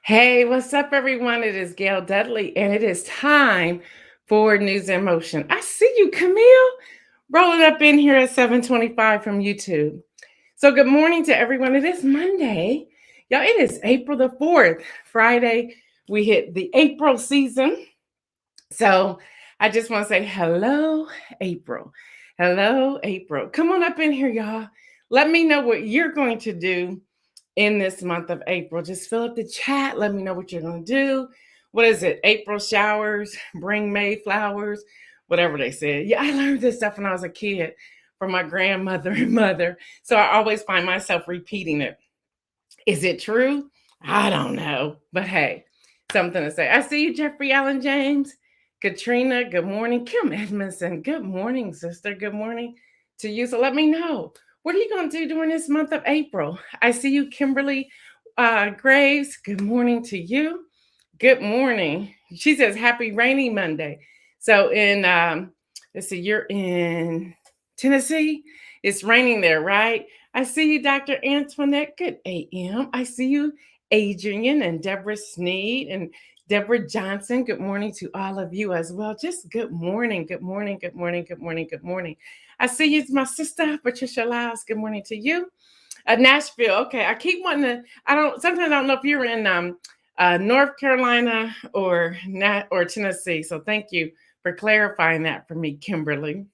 Hey, what's up, everyone? It is Gail Dudley, and it is time for News in Motion. I see you, Camille, rolling up in here at 7:25 from YouTube. So, good morning to everyone. It is Monday. Y'all, it is April the 4th, Friday. We hit the April season. So, I just want to say hello, April. Hello, April. Come on up in here, y'all. Let me know what you're going to do in this month of April. Just fill up the chat. Let me know what you're going to do. What is it? April showers, bring May flowers, whatever they said. Yeah, I learned this stuff when I was a kid from my grandmother and mother. So I always find myself repeating it. Is it true? I don't know. But hey, something to say. I see you, Jeffrey Allen James. Katrina, good morning. Kim Edmondson, good morning, sister. Good morning to you. So let me know. What are you going to do during this month of April? I see you, Kimberly Graves. Good morning to you. Good morning. She says, happy rainy Monday. So let's see, you're in Tennessee. It's raining there, right? I see you, Dr. Antoinette. Good AM. I see you, Adrian and Deborah Sneed and Deborah Johnson. Good morning to all of you as well. Just good morning. Good morning. Good morning. Good morning. Good morning. I see you, my sister, Patricia Lyles. Good morning to you. Nashville. Okay. I keep wanting to, sometimes I don't know if you're in North Carolina or Tennessee. So thank you for clarifying that for me, Kimberly.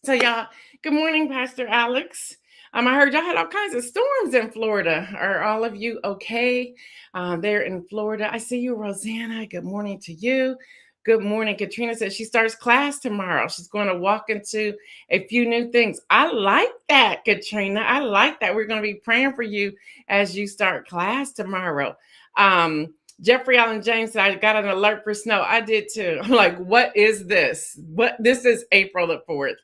So y'all, good morning, Pastor Alex. I heard y'all had all kinds of storms in Florida. Are all of you okay there in Florida? I see you, Rosanna. Good morning to you. Good morning. Katrina says she starts class tomorrow. She's going to walk into a few new things. I like that, Katrina. I like that. We're going to be praying for you as you start class tomorrow. Jeffrey Allen James said, I got an alert for snow. I did too. I'm like, what is this? This is April the 4th.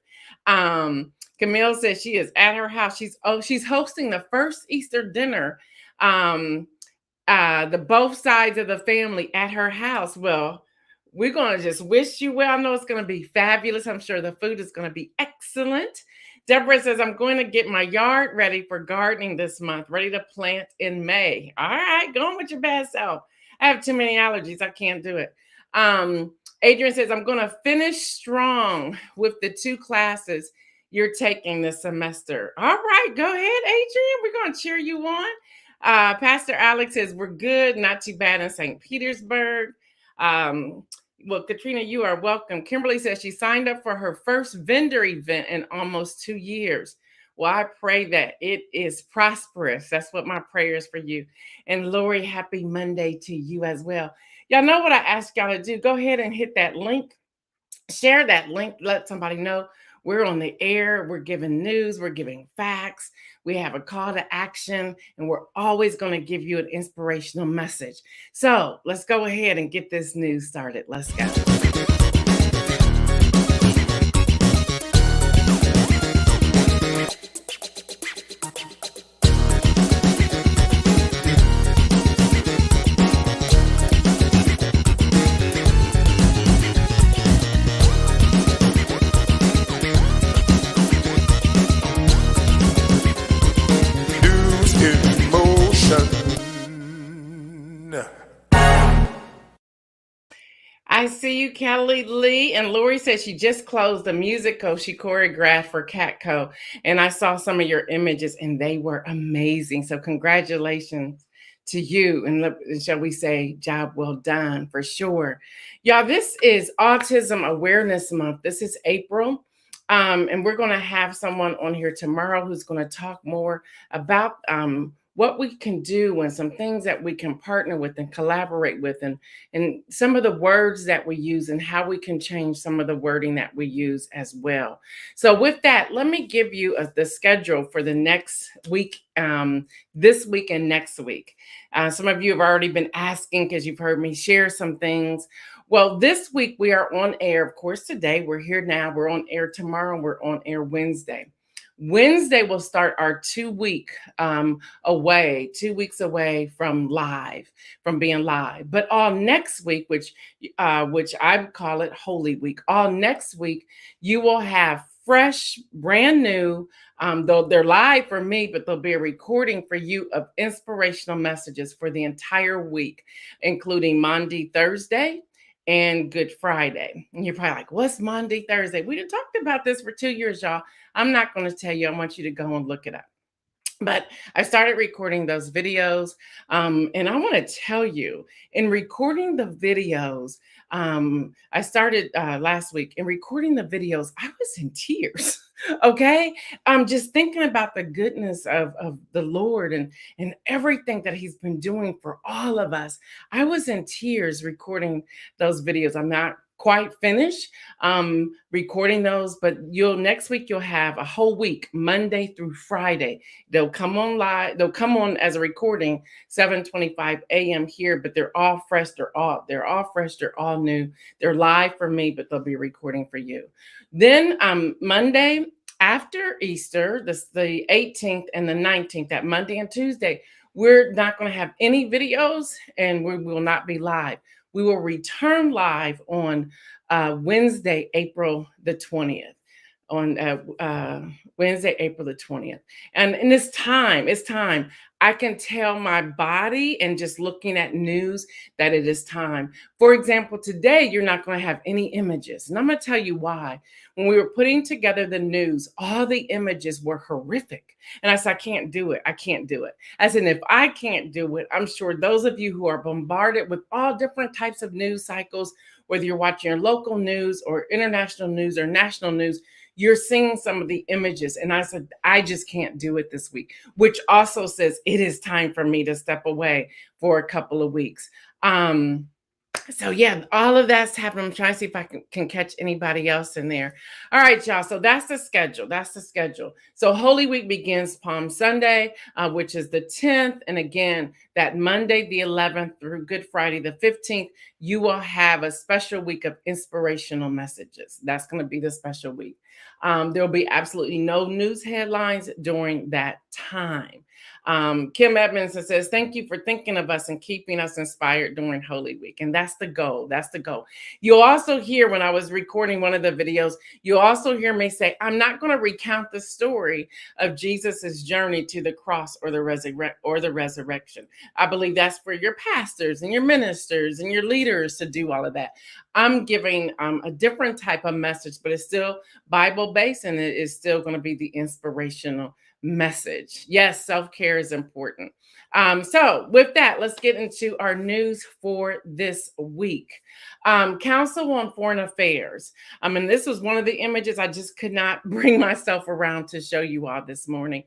Camille says she is at her house. She's hosting the first Easter dinner. The both sides of the family at her house. Well, we're going to just wish you well. I know it's going to be fabulous. I'm sure the food is going to be excellent. Deborah says, I'm going to get my yard ready for gardening this month, ready to plant in May. All right, go on with your bad self. I have too many allergies. I can't do it. Adrian says, I'm going to finish strong with the 2 classes you're taking this semester. All right, go ahead, Adrian. We're going to cheer you on. Pastor Alex says, we're good, not too bad in St. Petersburg. Well, Katrina, you are welcome. Kimberly says she signed up for her first vendor event in almost 2 years. Well, I pray that it is prosperous. That's what my prayer is for you. And Lori, happy Monday to you as well. Y'all know what I asked y'all to do. Go ahead and hit that link. Share that link. Let somebody know we're on the air. We're giving news. We're giving facts. We have a call to action, and we're always going to give you an inspirational message. So let's go ahead and get this news started. Let's go. I see you, Kelly Lee. And Lori says she just closed the musical she choreographed for Catco. And I saw some of your images and they were amazing. So congratulations to you. And shall we say, job well done for sure. Y'all, this is Autism Awareness Month. This is April. And we're going to have someone on here tomorrow who's going to talk more about what we can do and some things that we can partner with and collaborate with and some of the words that we use and how we can change some of the wording that we use as well. So with that, let me give you the schedule for the next week, this week and next week. Some of you have already been asking because you've heard me share some things. Well, this week we are on air, of course, today. We're here now. We're on air tomorrow. We're on air Wednesday. Wednesday will start our 2 weeks away from being live. But all next week, which I call it Holy Week, all next week, you will have fresh, brand new. Though they're live for me, but they'll be a recording for you of inspirational messages for the entire week, including Monday, Thursday, and Good Friday. And you're probably like, what's Monday, Thursday? We done talked about this for 2 years, y'all. I'm not going to tell you. I want you to go and look it up. But I started recording those videos. And I want to tell you, in recording the videos, I started last week. In recording the videos, I was in tears. Okay. Just thinking about the goodness of the Lord and everything that He's been doing for all of us. I was in tears recording those videos. I'm not quite finished recording those, but you'll next week you'll have a whole week, Monday through Friday. They'll come on live, they'll come on as a recording 7:25 a.m. here, but they're all fresh, they're all fresh, they're all new. They're live for me, but they'll be recording for you. Then Monday after Easter, this the 18th and the 19th, that Monday and Tuesday, we're not going to have any videos and we will not be live. We will return live on Wednesday, April the 20th. On Wednesday, April the 20th. And it's time. I can tell my body and just looking at news that it is time. For example, today you're not going to have any images. And I'm going to tell you why. When we were putting together the news, all the images were horrific. And I said, I can't do it. I can't do it. I said, if I can't do it, I'm sure those of you who are bombarded with all different types of news cycles, whether you're watching your local news or international news or national news, you're seeing some of the images. And I said, I just can't do it this week, which also says it is time for me to step away for a couple of weeks. So yeah, all of that's happening. I'm trying to see if I can catch anybody else in there. All right, y'all. So that's the schedule. So Holy Week begins Palm Sunday, which is the 10th. And again, that Monday, the 11th through Good Friday, the 15th, you will have a special week of inspirational messages. That's going to be the special week. There'll be absolutely no news headlines during that time. Kim Edmondson says, thank you for thinking of us and keeping us inspired during Holy Week. And that's the goal. That's the goal. You'll also hear when I was recording one of the videos, you'll also hear me say, I'm not going to recount the story of Jesus's journey to the cross or the resurrection. I believe that's for your pastors and your ministers and your leaders to do all of that. I'm giving a different type of message, but it's still Bible-based and it is still going to be the inspirational message. Yes, self-care is important. So with that, let's get into our news for this week. Council on Foreign Affairs. And this was one of the images I just could not bring myself around to show you all this morning.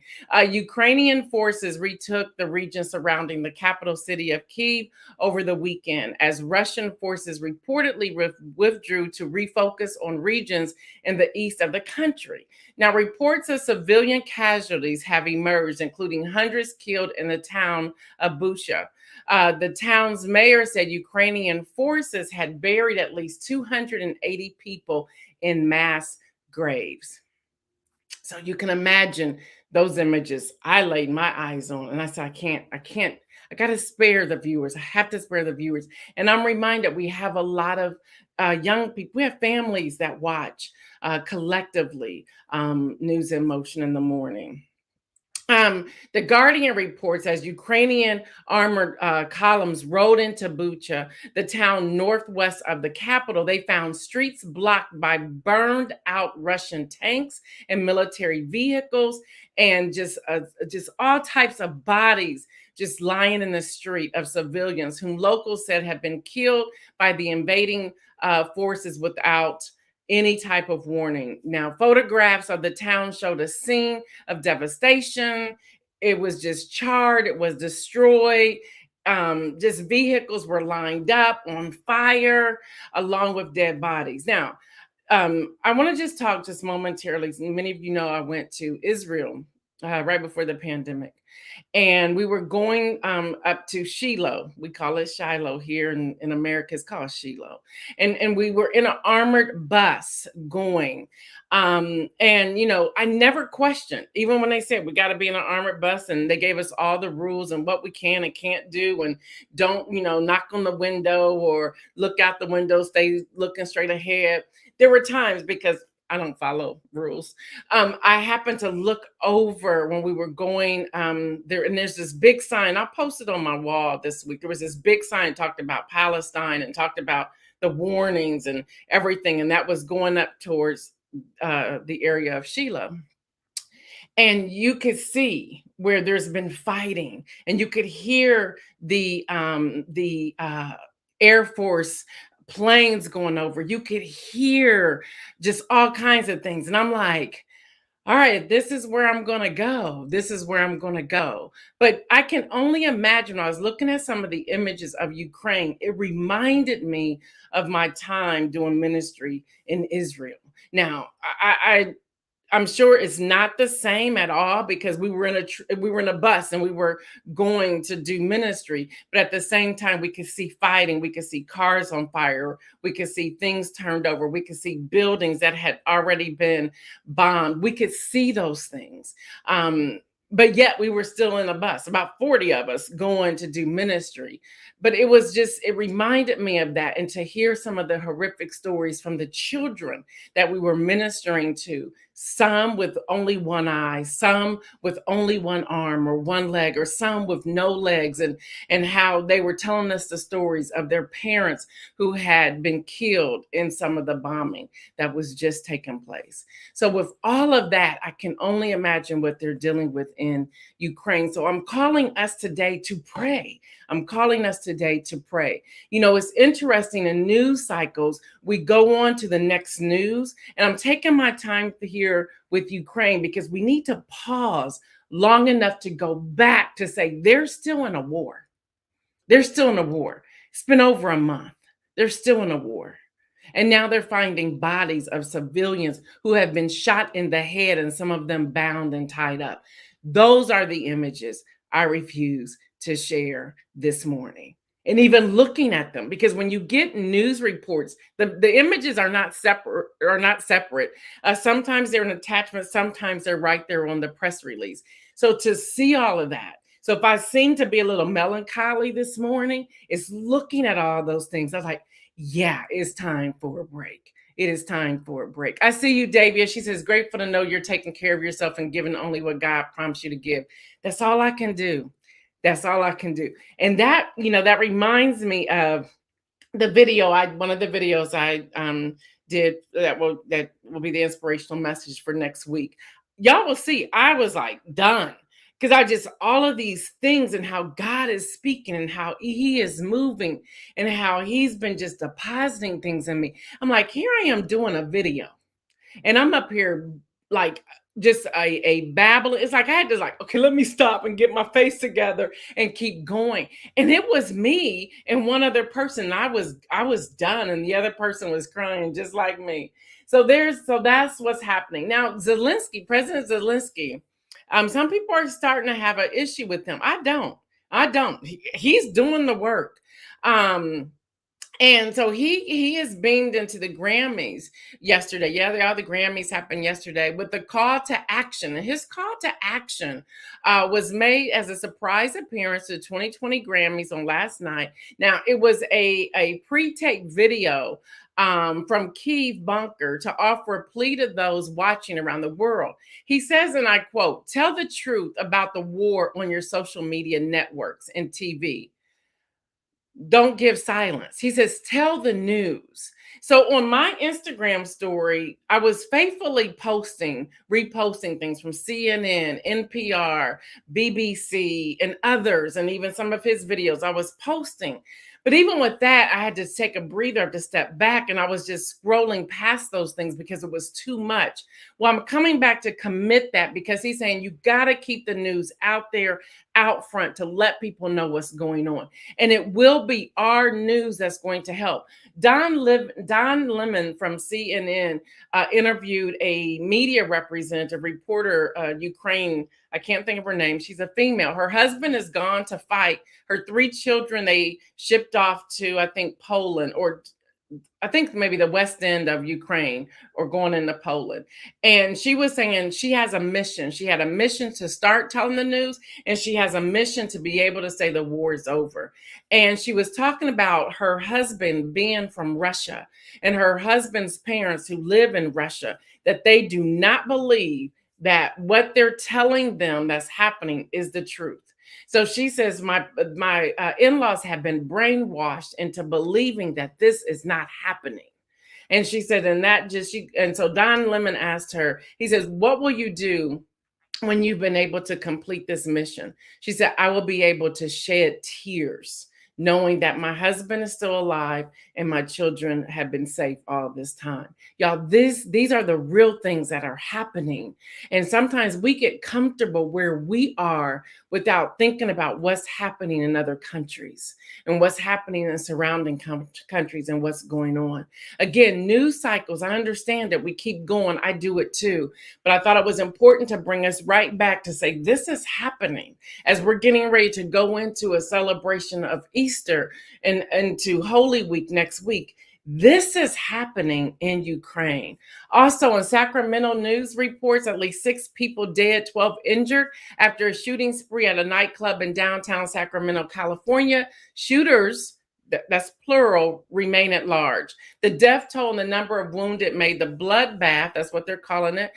Ukrainian forces retook the region surrounding the capital city of Kyiv over the weekend as Russian forces reportedly withdrew to refocus on regions in the east of the country. Now, reports of civilian casualties have emerged, including hundreds killed in the town of Bucha. The town's mayor said Ukrainian forces had buried at least 280 people in mass graves. So you can imagine those images I laid my eyes on. And I said, I got to spare the viewers. I have to spare the viewers. And I'm reminded we have a lot of young people. We have families that watch collectively News in Motion in the morning. The Guardian reports as Ukrainian armored columns rode into Bucha, the town northwest of the capital, they found streets blocked by burned out Russian tanks and military vehicles and just all types of bodies just lying in the street of civilians whom locals said had been killed by the invading forces without any type of warning. Now, photographs of the town showed a scene of devastation. It was just charred, it was destroyed. Just vehicles were lined up on fire along with dead bodies. Now, I want to just talk just momentarily. Many of you know I went to Israel right before the pandemic. And we were going up to Shiloh. We call it Shiloh here in America. It's called Shiloh. And we were in an armored bus going. And, I never questioned, even when they said we got to be in an armored bus and they gave us all the rules and what we can and can't do. And don't, knock on the window or look out the window, stay looking straight ahead. There were times because don't follow rules. I happened to look over when we were going there, and there's this big sign. I posted on my wall this week. There was this big sign talked about Palestine and talked about the warnings and everything, and that was going up towards the area of Sheila, and you could see where there's been fighting, and you could hear the Air Force planes going over. You could hear just all kinds of things, and I'm like, all right, this is where I'm going to go. This is where I'm going to go. But I can only imagine, when I was looking at some of the images of Ukraine, it reminded me of my time doing ministry in Israel. Now, I'm sure it's not the same at all, because we were in a bus and we were going to do ministry, but at the same time we could see fighting, we could see cars on fire, we could see things turned over, we could see buildings that had already been bombed. We could see those things. But yet we were still in a bus, about 40 of us going to do ministry. But it reminded me of that, and to hear some of the horrific stories from the children that we were ministering to, some with only one eye, some with only one arm or one leg, or some with no legs, and how they were telling us the stories of their parents who had been killed in some of the bombing that was just taking place. So with all of that, I can only imagine what they're dealing with in Ukraine. So I'm calling us today to pray. I'm calling us today to pray. You know, it's interesting, in news cycles, we go on to the next news, and I'm taking my time here with Ukraine because we need to pause long enough to go back to say they're still in a war. They're still in a war. It's been over a month. They're still in a war. And now they're finding bodies of civilians who have been shot in the head, and some of them bound and tied up. Those are the images I refuse to share this morning. And even looking at them, because when you get news reports, the images are not separate. Sometimes they're an attachment, sometimes they're right there on the press release. So to see all of that. So if I seem to be a little melancholy this morning, it's looking at all those things. I was like, yeah, it's time for a break. It is time for a break. I see you, Davia. She says, grateful to know you're taking care of yourself and giving only what God promised you to give. That's all I can do. That's all I can do. And that, that reminds me of the video. One of the videos I did that will be the inspirational message for next week. Y'all will see, I was like done. Because all of these things, and how God is speaking, and how he is moving, and how he's been just depositing things in me. I'm like, here I am doing a video, and I'm up here like just a babble. It's like I had to okay, let me stop and get my face together and keep going. And it was me and one other person. I was done, and the other person was crying just like me. So that's what's happening now. President Zelensky. Some people are starting to have an issue with him. I don't. He's doing the work. And so he is beamed into the Grammys yesterday. Yeah, the Grammys happened yesterday with the call to action. And his call to action was made as a surprise appearance to the 2020 Grammys on last night. Now, it was a pre-tape video from Kiev bunker to offer a plea to those watching around the world. He says, and I quote, "Tell the truth about the war on your social media networks and TV. Don't give silence." He says, tell the news. So on my Instagram story, I was faithfully reposting things from CNN, NPR, BBC, and others, and even some of his videos I was posting. But even with that, I had to take a breather to step back, and I was just scrolling past those things because it was too much. Well, I'm coming back to commit that, because he's saying you got to keep the news out there, out front, to let people know what's going on. And it will be our news that's going to help. Don Lemon from CNN interviewed a media representative, reporter, Ukraine. I can't think of her name. She's a female. Her husband is gone to fight. Her 3 children, they shipped off to, I think, Poland, or I think maybe the west end of Ukraine or going into Poland. And she was saying she has a mission. She had a mission to start telling the news, and she has a mission to be able to say the war is over. And she was talking about her husband being from Russia and her husband's parents who live in Russia, that they do not believe that what they're telling them that's happening is the truth. So she says, my in-laws have been brainwashed into believing that this is not happening. And she said, and that just she and so Don Lemon asked her, he says, what will you do when you've been able to complete this mission? She said, I will be able to shed tears knowing that my husband is still alive and my children have been safe all this time. Y'all, these are the real things that are happening. And sometimes we get comfortable where we are without thinking about what's happening in other countries and what's happening in surrounding countries and what's going on. Again, news cycles, I understand that we keep going. I do it too. But I thought it was important to bring us right back to say this is happening as we're getting ready to go into a celebration of Easter and into Holy Week next week. This is happening in Ukraine. Also, in Sacramento news reports, at least 6 people dead, 12 injured after a shooting spree at a nightclub in downtown Sacramento, California. Shooters, that's plural, remain at large. The death toll and the number of wounded made the bloodbath, that's what they're calling it.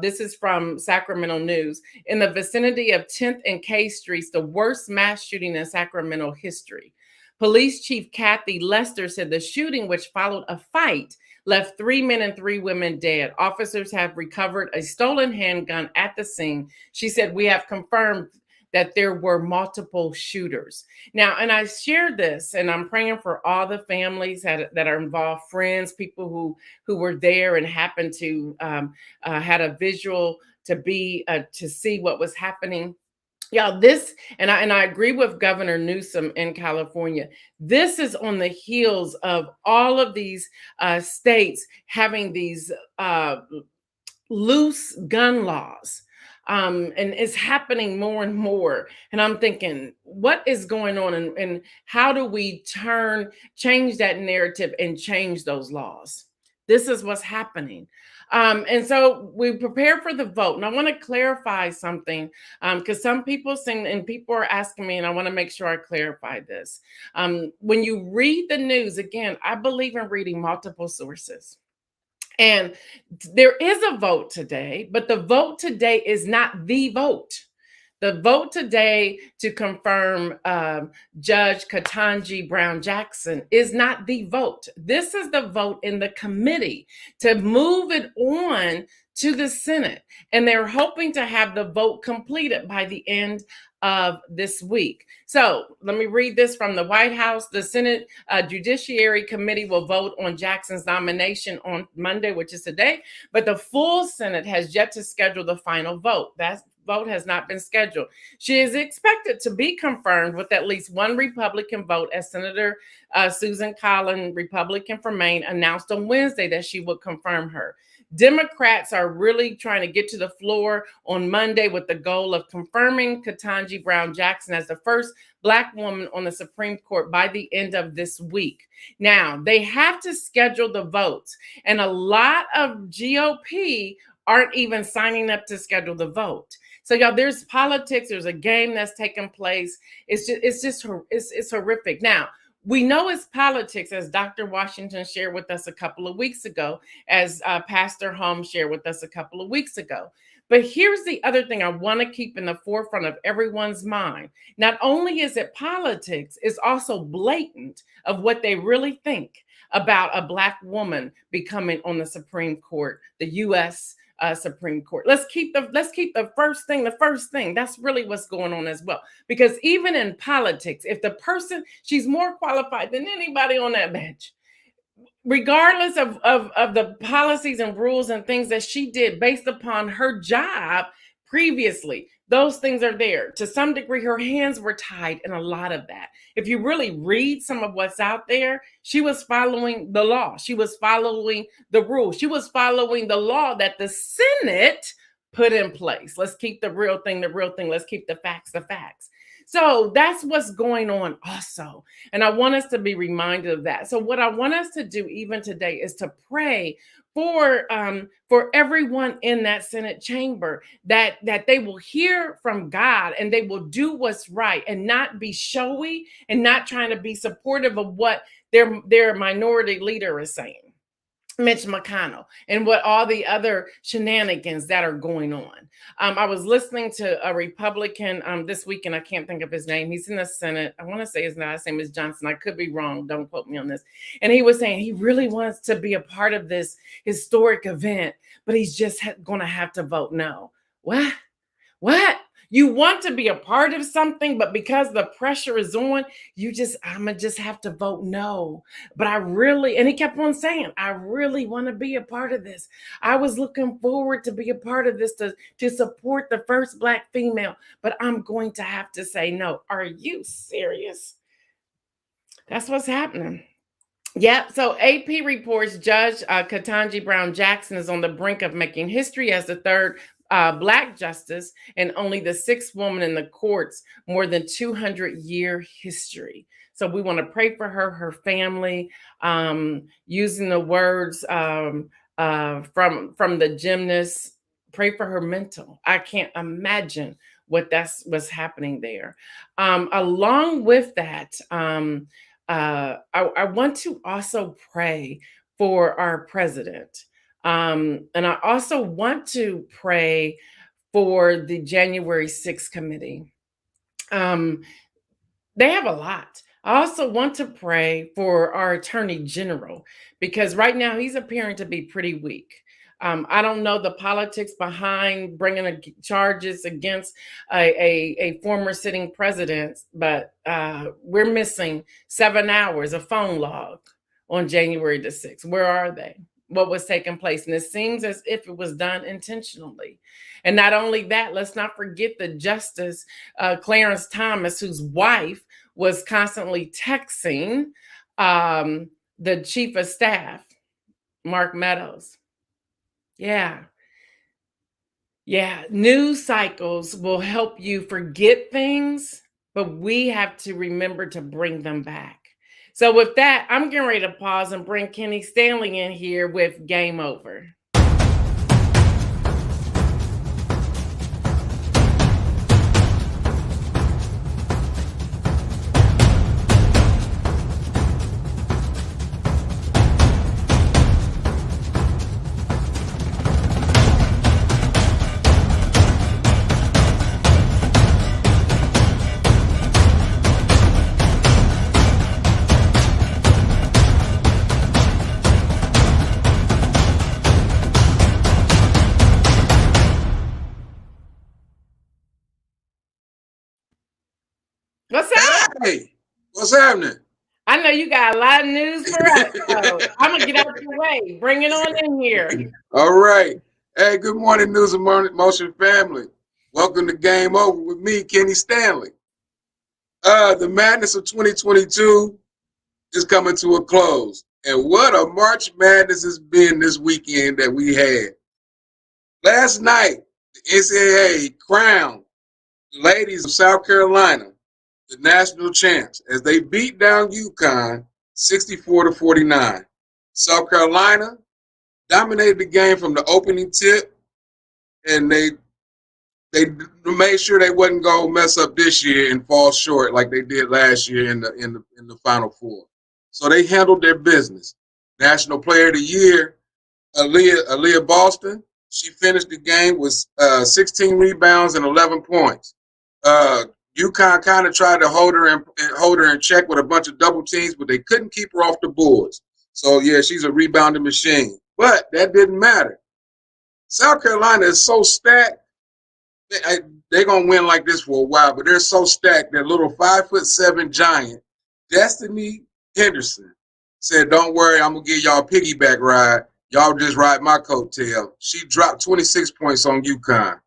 This is from Sacramento News. In the vicinity of 10th and K Streets, the worst mass shooting in Sacramento history. Police Chief Kathy Lester said the shooting, which followed a fight, left 3 men and 3 women dead. Officers have recovered a stolen handgun at the scene. She said, we have confirmed that there were multiple shooters. Now, and I shared this, and I'm praying for all the families that are involved, friends, people who were there and happened to had a visual to see what was happening. Yeah, this and I agree with Governor Newsom in California. This is on the heels of all of these states having these loose gun laws. And it's happening more and more. And I'm thinking, what is going on, and how do we change that narrative and change those laws? This is what's happening. And so we prepare for the vote. And I want to clarify something because some people sing and people are asking me, and I want to make sure I clarify this. When you read the news, again, I believe in reading multiple sources. And there is a vote today, but the vote today is not the vote. The vote today to confirm Judge Ketanji Brown Jackson is not the vote. This is the vote in the committee to move it on to the Senate. And they're hoping to have the vote completed by the end of this week. So let me read this from the White House. The Senate Judiciary Committee will vote on Jackson's nomination on Monday, which is today, but the full Senate has yet to schedule the final vote. That vote has not been scheduled. She is expected to be confirmed with at least one Republican vote, as Senator Susan Collins, Republican from Maine, announced on Wednesday that she would confirm her. Democrats are really trying to get to the floor on Monday with the goal of confirming Ketanji Brown Jackson as the first Black woman on the Supreme Court by the end of this week. Now, they have to schedule the votes, and a lot of GOP aren't even signing up to schedule the vote. So, y'all, there's politics. There's a game that's taking place. It's horrific. Now, we know it's politics, as Dr. Washington shared with us a couple of weeks ago, as Pastor Holmes shared with us a couple of weeks ago. But here's the other thing I want to keep in the forefront of everyone's mind. Not only is it politics, it's also blatant of what they really think about a Black woman becoming on the Supreme Court, the U.S. Supreme Court. Let's keep the first thing. That's really what's going on as well. Because even in politics, if the person, she's more qualified than anybody on that bench, regardless of the policies and rules and things that she did based upon her job previously, those things are there. To some degree, her hands were tied in a lot of that. If you really read some of what's out there, she was following the law. She was following the rules. She was following the law that the Senate put in place. Let's keep the real thing the real thing. Let's keep the facts the facts. So that's what's going on also. And I want us to be reminded of that. So what I want us to do even today is to pray for everyone in that Senate chamber, that they will hear from God and they will do what's right and not be showy and not trying to be supportive of what their minority leader is saying, Mitch McConnell, and what all the other shenanigans that are going on. I was listening to a Republican this week, and I can't think of his name. He's in the Senate. I want to say his last name is Johnson. I could be wrong. Don't quote me on this. And he was saying he really wants to be a part of this historic event, but he's just going to have to vote no. What? What? You want to be a part of something, but because the pressure is on, I'm gonna just have to vote no. But and he kept on saying, I really want to be a part of this. I was looking forward to be a part of this to support the first Black female, but I'm going to have to say no. Are you serious? That's what's happening. Yep. So AP reports Judge Ketanji Brown Jackson is on the brink of making history as the third Black justice and only the sixth woman in the court's more than 200-year history. So we want to pray for her family, using the words from the gymnast. Pray for her mental. I can't imagine what's happening there. Along with that, I want to also pray for our president. And I also want to pray for the January 6th committee. They have a lot. I also want to pray for our attorney general, because right now he's appearing to be pretty weak. I don't know the politics behind bringing charges against a former sitting president, but we're missing 7 hours of phone log on January the 6th. Where are they? What was taking place? And it seems as if it was done intentionally. And not only that, let's not forget the Justice Clarence Thomas, whose wife was constantly texting the chief of staff, Mark Meadows. Yeah. News cycles will help you forget things, but we have to remember to bring them back. So with that, I'm getting ready to pause and bring Kenny Stanley in here with Game Over. What's up? Hey, what's happening? I know you got a lot of news for us, so I'm gonna get out your way. Bring it on in here. All right. Hey, good morning, News and Motion family. Welcome to Game Over with me, Kenny Stanley. The madness of 2022 is coming to a close. And what a March Madness has been this weekend that we had. Last night, the NCAA crowned the ladies of South Carolina the national champs as they beat down UConn 64-49. South Carolina dominated the game from the opening tip, and they made sure they wasn't going to mess up this year and fall short like they did last year in the Final Four. So they handled their business. National Player of the Year, Aaliyah Boston, she finished the game with 16 rebounds and 11 points. UConn kind of tried to hold her in check with a bunch of double teams, but they couldn't keep her off the boards. So yeah, she's a rebounding machine. But that didn't matter. South Carolina is so stacked. They're gonna win like this for a while, but they're so stacked that little 5'7" giant, Destiny Henderson, said, "Don't worry, I'm gonna give y'all a piggyback ride. Y'all just ride my coattail." She dropped 26 points on UConn.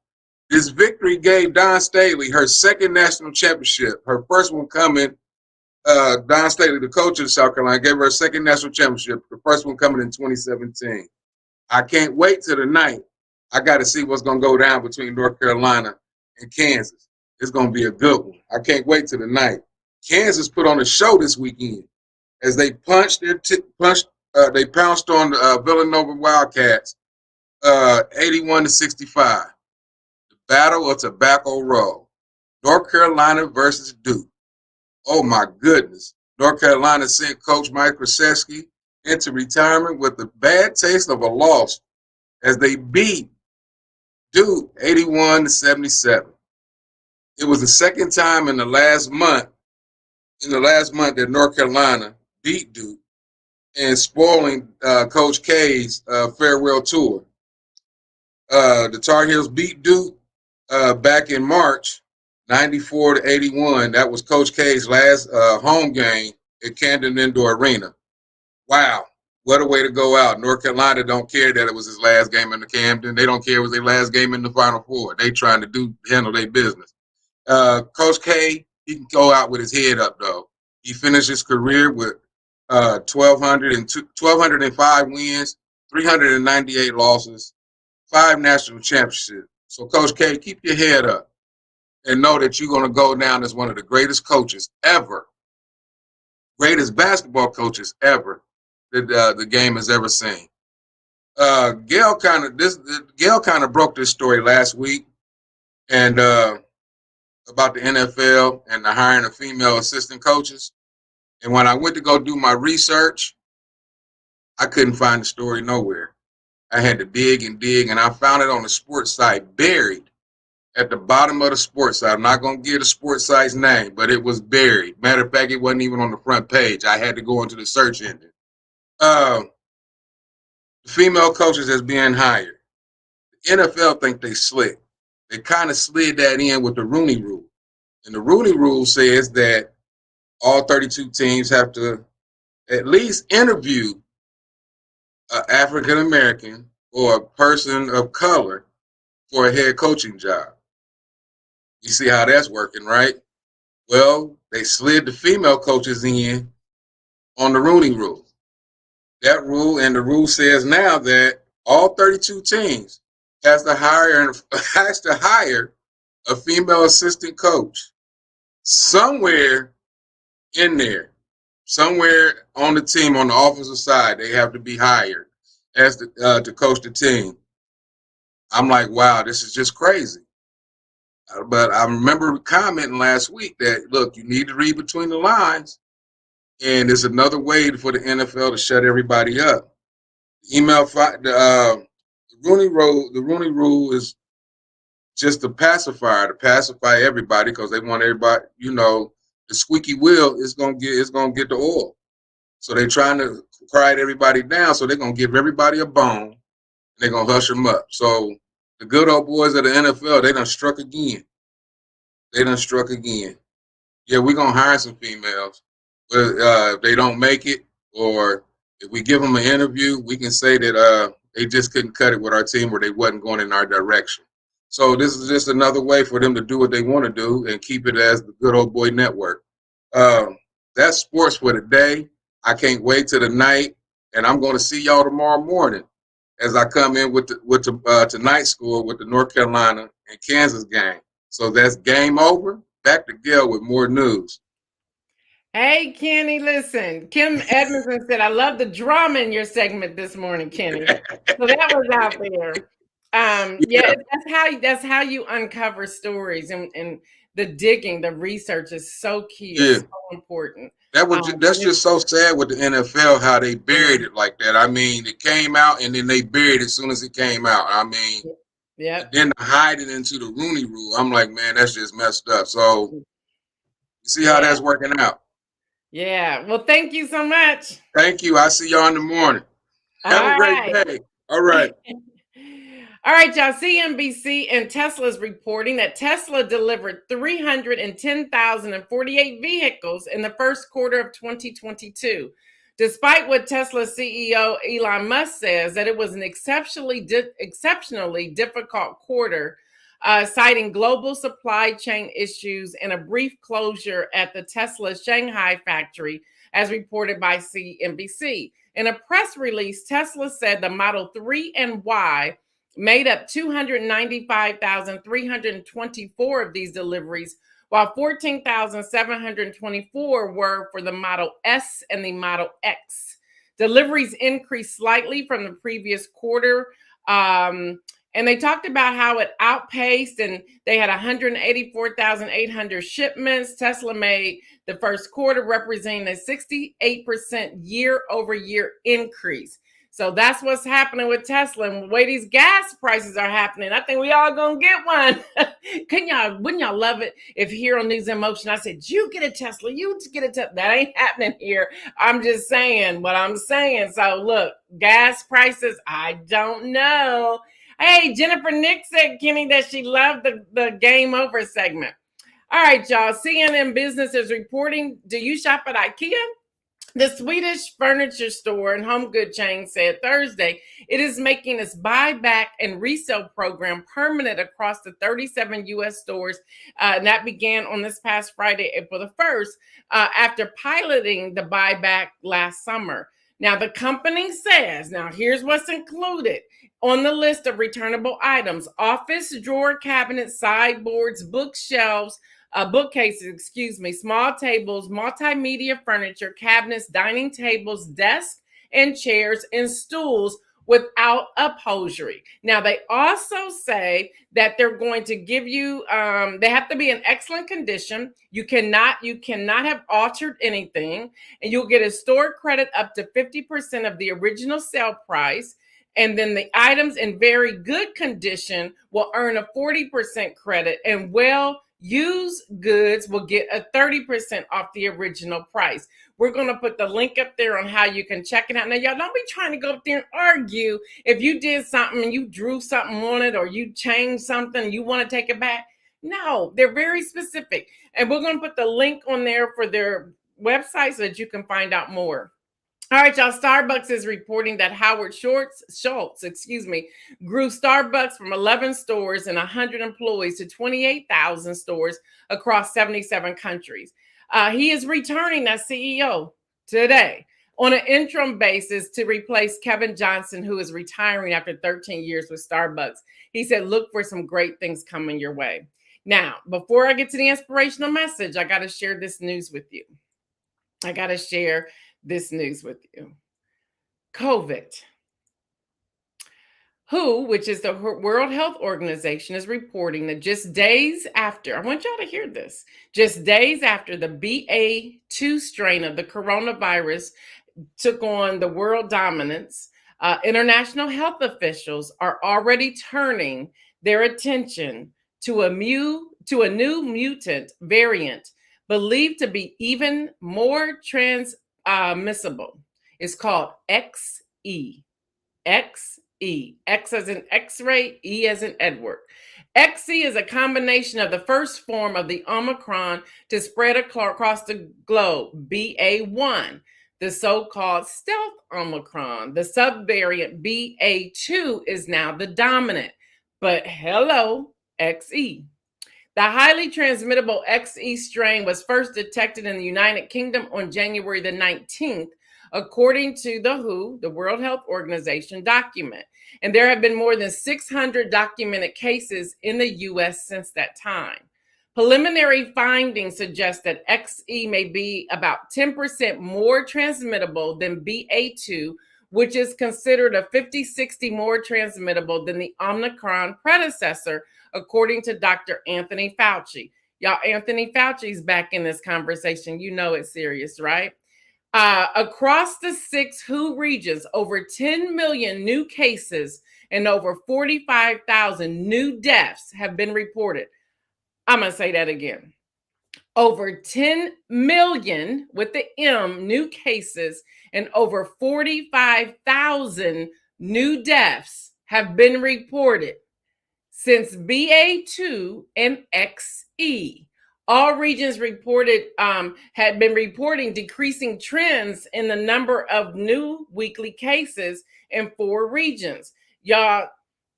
This victory gave Dawn Staley her second national championship. Her first one coming, Dawn Staley, the coach of South Carolina, gave her a second national championship. The first one coming in 2017. I can't wait till tonight. I got to see what's going to go down between North Carolina and Kansas. It's going to be a good one. I can't wait till the night. Kansas put on a show this weekend as they they pounced on the Villanova Wildcats 81-65. The Battle of Tobacco Road. North Carolina versus Duke. Oh my goodness. North Carolina sent Coach Mike Krzyzewski into retirement with the bad taste of a loss as they beat Duke 81-77. It was the second time in the last month that North Carolina beat Duke and spoiling Coach K's farewell tour. The Tar Heels beat Duke back in March, 94-81. That was Coach K's last home game at Camden Indoor Arena. Wow, what a way to go out. North Carolina don't care that it was his last game in the Camden. They don't care it was their last game in the Final Four. They trying to handle their business. Coach K, he can go out with his head up, though. He finished his career with 1,205 wins, 398 losses, 5 national championships. So, Coach K, keep your head up and know that you're going to go down as one of the greatest coaches ever, greatest basketball coaches ever that the game has ever seen. Gail kind of broke this story last week, and about the NFL and the hiring of female assistant coaches. And when I went to go do my research, I couldn't find the story nowhere. I had to dig, and I found it on the sports site, buried at the bottom of the sports site. I'm not going to give the sports site's name, but it was buried. Matter of fact, it wasn't even on the front page. I had to go into the search engine. The female coaches that's being hired. The NFL think they slick. They kind of slid that in with the Rooney Rule. And the Rooney Rule says that all 32 teams have to at least interview an African American or a person of color for a head coaching job. You see how that's working, right? Well, they slid the female coaches in on the Rooney Rule. That rule, and the rule says now that all 32 teams has to hire a female assistant coach somewhere in there. Somewhere on the team, on the offensive side, they have to be hired as to coach the team. I'm like, wow, this is just crazy. But I remember commenting last week that, look, you need to read between the lines, and it's another way for the NFL to shut everybody up. The Rooney Rule is just a pacifier to pacify everybody because they want everybody, the squeaky wheel is gonna get the oil. So they're trying to quiet everybody down. So they're gonna give everybody a bone and they're gonna hush them up. So the good old boys of the NFL, they done struck again. Yeah, we're gonna hire some females, but if they don't make it, or if we give them an interview, we can say that they just couldn't cut it with our team, or they wasn't going in our direction. So this is just another way for them to do what they want to do and keep it as the good old boy network. That's sports for today. I can't wait till the night, and I'm going to see y'all tomorrow morning as I come in with tonight's score with the North Carolina and Kansas game. So that's game over. Back to Gail with more news. Hey, Kenny, listen. Kim Edmondson said, I love the drama in your segment this morning, Kenny. So that was out there. Yeah, that's how you uncover stories, and the digging, the research is so key. It's so important. That's just so sad with the NFL, how they buried it like that. I mean, it came out and then they buried it as soon as it came out. I mean, then to hide it into the Rooney Rule, I'm like, man, that's just messed up. So you see how that's working out. Yeah. Well, thank you so much. Thank you. I'll see y'all in the morning. Have a great day. All right. All right, y'all. CNBC and Tesla is reporting that Tesla delivered 310,048 vehicles in the first quarter of 2022, despite what Tesla CEO Elon Musk says that it was an exceptionally difficult quarter, citing global supply chain issues and a brief closure at the Tesla Shanghai factory, as reported by CNBC. In a press release, Tesla said the Model 3 and Y made up 295,324 of these deliveries, while 14,724 were for the Model S and the Model X. Deliveries increased slightly from the previous quarter. And they talked about how it outpaced, and they had 184,800 shipments. Tesla made the first quarter, representing a 68% year-over-year increase. So that's what's happening with Tesla. And the way these gas prices are happening, I think we all gonna get one. Wouldn't y'all love it if here on News in Motion I said, you get a Tesla, you get a Tesla? That ain't happening here. I'm just saying what I'm saying. So look, gas prices, I don't know. Hey, Jennifer Nick said, Kenny, that she loved the Game Over segment. All right, y'all. CNN Business is reporting, do you shop at IKEA? The Swedish furniture store and home good chain said Thursday it is making its buyback and resale program permanent across the 37 U.S. stores. And that began on this past Friday, April the 1st, after piloting the buyback last summer. Now, the company says, now here's what's included on the list of returnable items: office drawer cabinets, sideboards, bookshelves, bookcases, small tables, multimedia furniture, cabinets, dining tables, desks, and chairs, and stools without upholstery. Now, they also say that they're going to give you, they have to be in excellent condition. You cannot have altered anything, and you'll get a store credit up to 50% of the original sale price. And then the items in very good condition will earn a 40% credit, and used goods will get a 30% off the original price. We're going to put the link up there on how you can check it out. Now, y'all don't be trying to go up there and argue if you did something and you drew something on it, or you changed something and you want to take it back. No, they're very specific. And we're going to put the link on there for their website so that you can find out more. All right, y'all. Starbucks is reporting that Howard Schultz, grew Starbucks from 11 stores and 100 employees to 28,000 stores across 77 countries. He is returning as CEO today on an interim basis to replace Kevin Johnson, who is retiring after 13 years with Starbucks. He said, look for some great things coming your way. Now, before I get to the inspirational message, I got to share this news with you. COVID. WHO, which is the World Health Organization, is reporting that just days after, I want y'all to hear this, just days after the BA.2 strain of the coronavirus took on the world dominance, international health officials are already turning their attention to a new mutant variant believed to be even more transmissible. It's called XE. XE. X as in X-ray, E as in Edward. XE is a combination of the first form of the Omicron to spread across the globe, BA.1, the so-called stealth Omicron. The subvariant BA.2 is now the dominant. But hello, XE. The highly transmittable XE strain was first detected in the United Kingdom on January the 19th, according to the WHO, the World Health Organization document. And there have been more than 600 documented cases in the U.S. since that time. Preliminary findings suggest that XE may be about 10% more transmittable than BA.2, which is considered a 50-60 more transmittable than the Omicron predecessor, according to Dr. Anthony Fauci. Y'all, Anthony Fauci's back in this conversation. You know it's serious, right? Across the 6 WHO regions, over 10 million new cases and over 45,000 new deaths have been reported. I'm going to say that again. Over 10 million, with the M, new cases and over 45,000 new deaths have been reported since BA.2 and XE. All regions had been reporting decreasing trends in the number of new weekly cases in 4 regions. Y'all,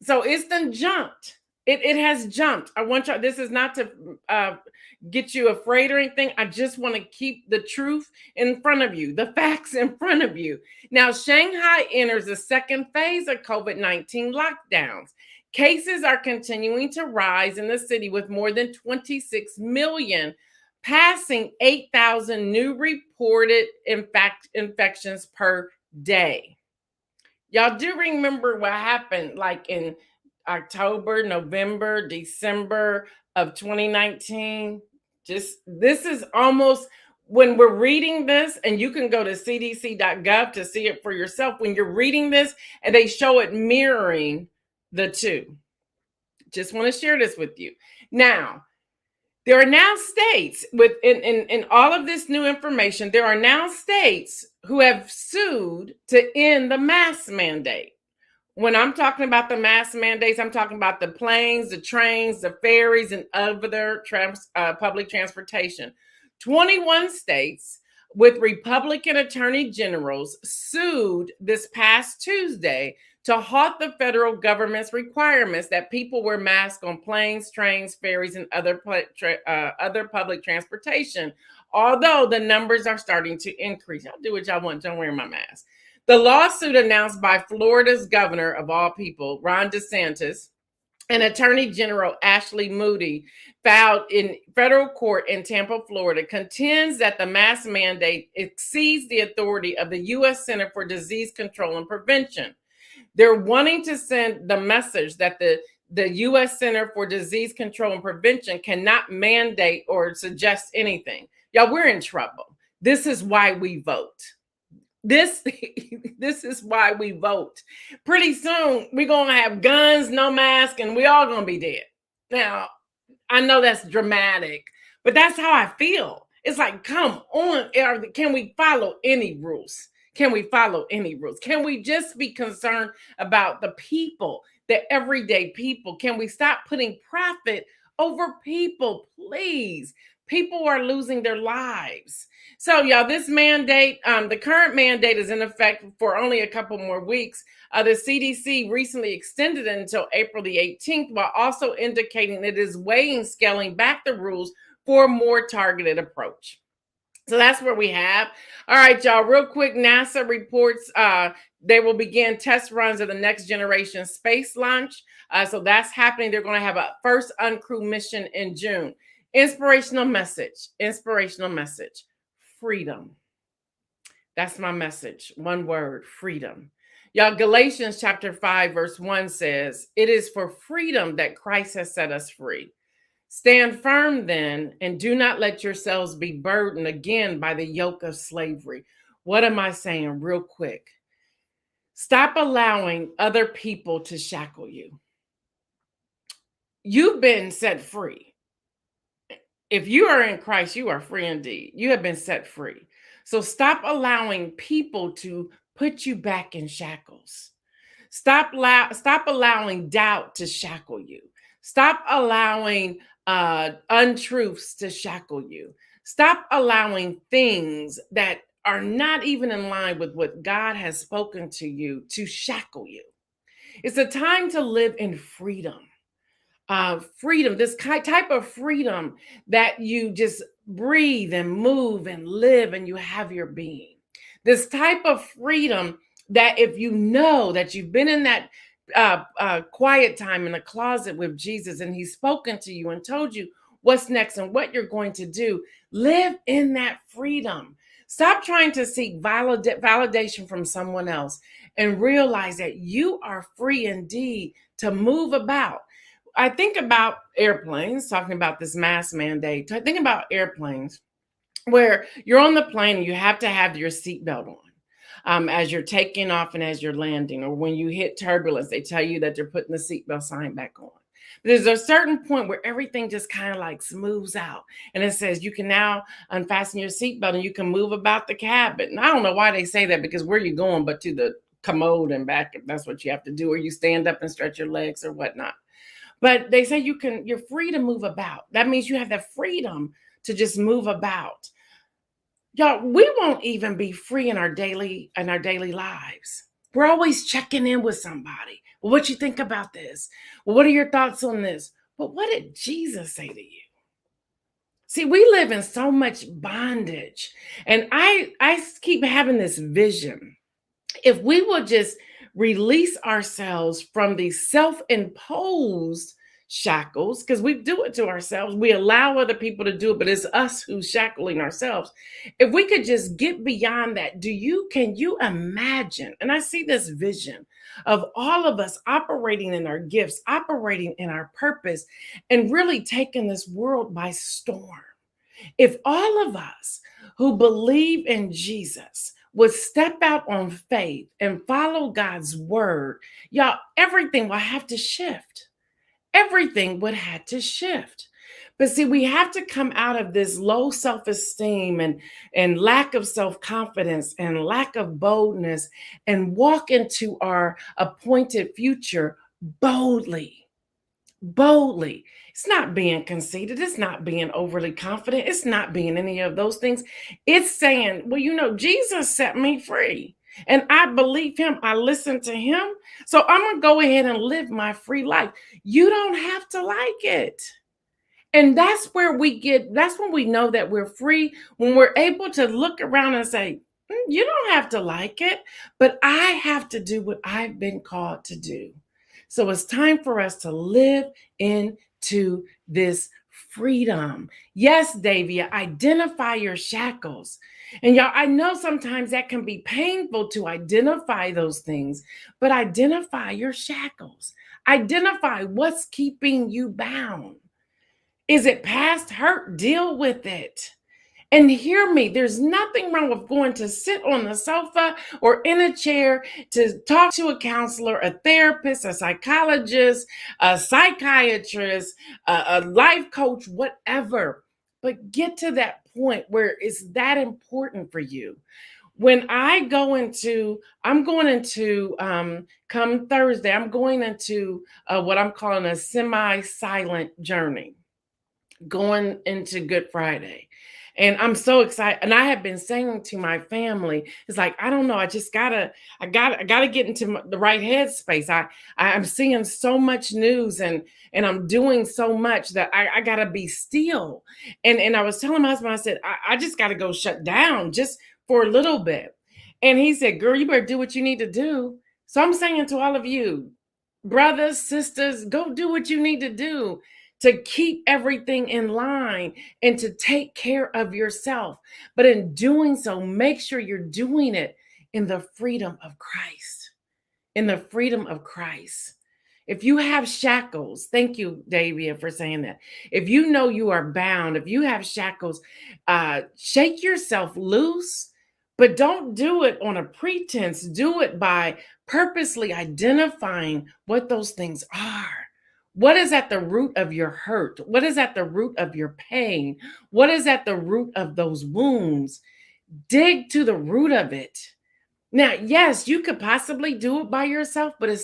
so it's done jumped. It has jumped. I want you, this is not to get you afraid or anything. I just want to keep the truth in front of you, the facts in front of you. Now, Shanghai enters the second phase of COVID-19 lockdowns. Cases are continuing to rise in the city with more than 26 million, passing 8,000 new reported infections per day. Y'all do remember what happened like in October, November, December of 2019? Just this is almost when we're reading this, and you can go to cdc.gov to see it for yourself. When you're reading this and they show it mirroring the two. Just want to share this with you. Now, there are now states in all of this new information, there are now states who have sued to end the mask mandate. When I'm talking about the mask mandates, I'm talking about the planes, the trains, the ferries, and other public transportation. 21 states with Republican attorney generals sued this past Tuesday to halt the federal government's requirements that people wear masks on planes, trains, ferries, and other public transportation, although the numbers are starting to increase. Y'all do what y'all want, don't wear my mask. The lawsuit announced by Florida's governor, of all people, Ron DeSantis, and Attorney General Ashley Moody, filed in federal court in Tampa, Florida, contends that the mask mandate exceeds the authority of the U.S. Center for Disease Control and Prevention. They're wanting to send the message that the U.S. Center for Disease Control and Prevention cannot mandate or suggest anything. Y'all, we're in trouble. This is why we vote. This is why we vote. Pretty soon, we're going to have guns, no mask, and we all going to be dead. Now, I know that's dramatic, but that's how I feel. It's like, come on, can we follow any rules? Can we follow any rules? Can we just be concerned about the people, the everyday people? Can we stop putting profit over people, please? People are losing their lives. So, y'all, this mandate, the current mandate is in effect for only a couple more weeks. The CDC recently extended it until April the 18th, while also indicating it is weighing scaling back the rules for a more targeted approach. So that's where we have. All right, y'all, real quick, NASA reports they will begin test runs of the next generation space launch. So that's happening. They're going to have a first uncrewed mission in June. Inspirational message, freedom. That's my message. One word, freedom. Y'all, Galatians chapter 5, verse 1 says, "It is for freedom that Christ has set us free. Stand firm then, and do not let yourselves be burdened again by the yoke of slavery." What am I saying real quick? Stop allowing other people to shackle you. You've been set free. If you are in Christ, you are free indeed. You have been set free. So stop allowing people to put you back in shackles. Stop allowing doubt to shackle you. Stop allowing untruths to shackle you. Stop allowing things that are not even in line with what God has spoken to you to shackle you. It's a time to live in freedom. Freedom, this type of freedom that you just breathe and move and live and you have your being. This type of freedom that if you know that you've been in that quiet time in the closet with Jesus and he's spoken to you and told you what's next and what you're going to do, live in that freedom. Stop trying to seek validation from someone else and realize that you are free indeed to move about. I think about airplanes, talking about this mask mandate. I think about airplanes where you're on the plane and you have to have your seatbelt on as you're taking off and as you're landing, or when you hit turbulence, they tell you that they're putting the seatbelt sign back on. But there's a certain point where everything just kind of like smooths out and it says you can now unfasten your seatbelt and you can move about the cabin. And I don't know why they say that, because where are you going but to the commode and back if that's what you have to do, or you stand up and stretch your legs or whatnot. But they say you're free to move about. That means you have the freedom to just move about. Y'all, we won't even be free in our daily lives. We're always checking in with somebody. Well, what you think about this? Well, what are your thoughts on this? But what did Jesus say to you? See, we live in so much bondage. And I keep having this vision. If we will just release ourselves from these self-imposed shackles, because we do it to ourselves, we allow other people to do it, but it's us who's shackling ourselves. If we could just get beyond that, can you imagine? And I see this vision of all of us operating in our gifts, operating in our purpose, and really taking this world by storm. If all of us who believe in Jesus would step out on faith and follow God's word, y'all, everything will have to shift. Everything would have to shift. But see, we have to come out of this low self-esteem and lack of self-confidence and lack of boldness and walk into our appointed future boldly. Boldly. It's not being conceited. It's not being overly confident. It's not being any of those things. It's saying, well, Jesus set me free and I believe him. I listen to him. So I'm going to go ahead and live my free life. You don't have to like it. And that's when we know that we're free, when we're able to look around and say, you don't have to like it, but I have to do what I've been called to do. So it's time for us to live into this freedom. Yes, Davia, identify your shackles. And y'all, I know sometimes that can be painful to identify those things, but identify your shackles. Identify what's keeping you bound. Is it past hurt? Deal with it. And hear me, there's nothing wrong with going to sit on the sofa or in a chair to talk to a counselor, a therapist, a psychologist, a psychiatrist, a life coach, whatever. But get to that point where it's that important for you. When I'm going into come Thursday, I'm going into what I'm calling a semi-silent journey, going into Good Friday. And I'm so excited. And I have been saying to my family, it's like, I don't know. I gotta get into the right headspace. I'm seeing so much news and I'm doing so much that I gotta be still. And I was telling my husband, I said, I just gotta go shut down just for a little bit. And he said, girl, you better do what you need to do. So I'm saying to all of you, brothers, sisters, go do what you need to do to keep everything in line and to take care of yourself. But in doing so, make sure you're doing it in the freedom of Christ. In the freedom of Christ. If you have shackles, thank you, Davia, for saying that. If you know you are bound, if you have shackles, shake yourself loose, but don't do it on a pretense. Do it by purposely identifying what those things are. What is at the root of your hurt? What is at the root of your pain? What is at the root of those wounds? Dig to the root of it. Now, yes, you could possibly do it by yourself, but I would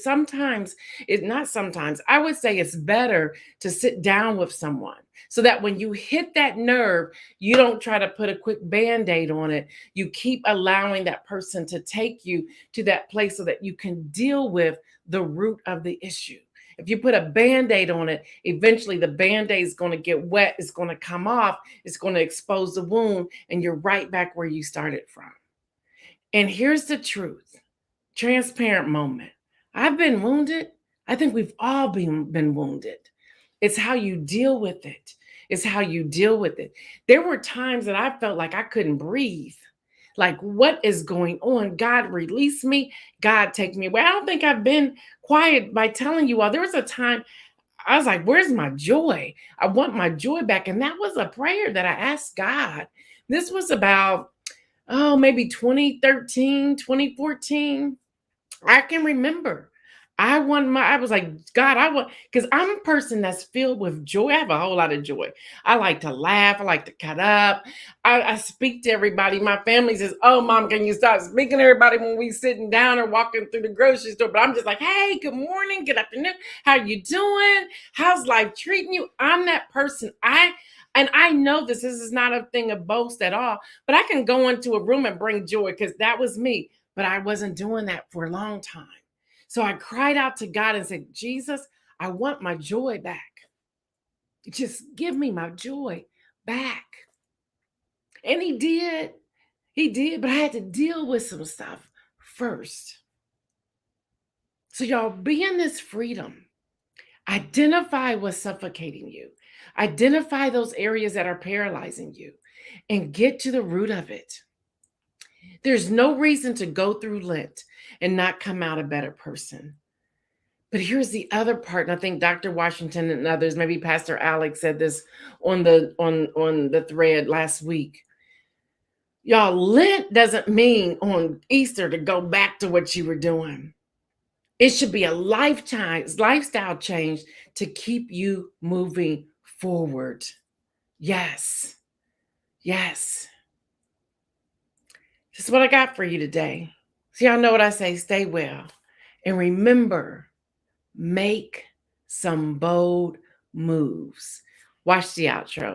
say it's better to sit down with someone so that when you hit that nerve, you don't try to put a quick Band-Aid on it. You keep allowing that person to take you to that place so that you can deal with the root of the issue. If you put a Band-Aid on it, eventually the Band-Aid is going to get wet. It's going to come off. It's going to expose the wound, and you're right back where you started from. And here's the truth. Transparent moment. I've been wounded. I think we've all been wounded. It's how you deal with it. It's how you deal with it. There were times that I felt like I couldn't breathe. Like, what is going on? God, release me. God, take me away. I don't think I've been quiet by telling you all. There was a time I was like, where's my joy? I want my joy back. And that was a prayer that I asked God. This was about, maybe 2013, 2014. I can remember. I was like, God, because I'm a person that's filled with joy. I have a whole lot of joy. I like to laugh. I like to cut up. I speak to everybody. My family says, oh, Mom, can you stop speaking to everybody when we sitting down or walking through the grocery store? But I'm just like, hey, good morning, good afternoon. How you doing? How's life treating you? I'm that person. And I know this is not a thing of boast at all, but I can go into a room and bring joy because that was me. But I wasn't doing that for a long time. So I cried out to God and said, Jesus, I want my joy back. Just give me my joy back. And he did. He did, but I had to deal with some stuff first. So, y'all, be in this freedom. Identify what's suffocating you. Identify those areas that are paralyzing you and get to the root of it. There's no reason to go through Lent and not come out a better person. But here's the other part, and I think Dr. Washington and others, maybe Pastor Alex said this on the thread last week. Y'all, Lent doesn't mean on Easter to go back to what you were doing. It should be a lifestyle change to keep you moving forward. Yes. Yes. This is what I got for you today. So y'all know what I say, stay well. And remember, make some bold moves. Watch the outro.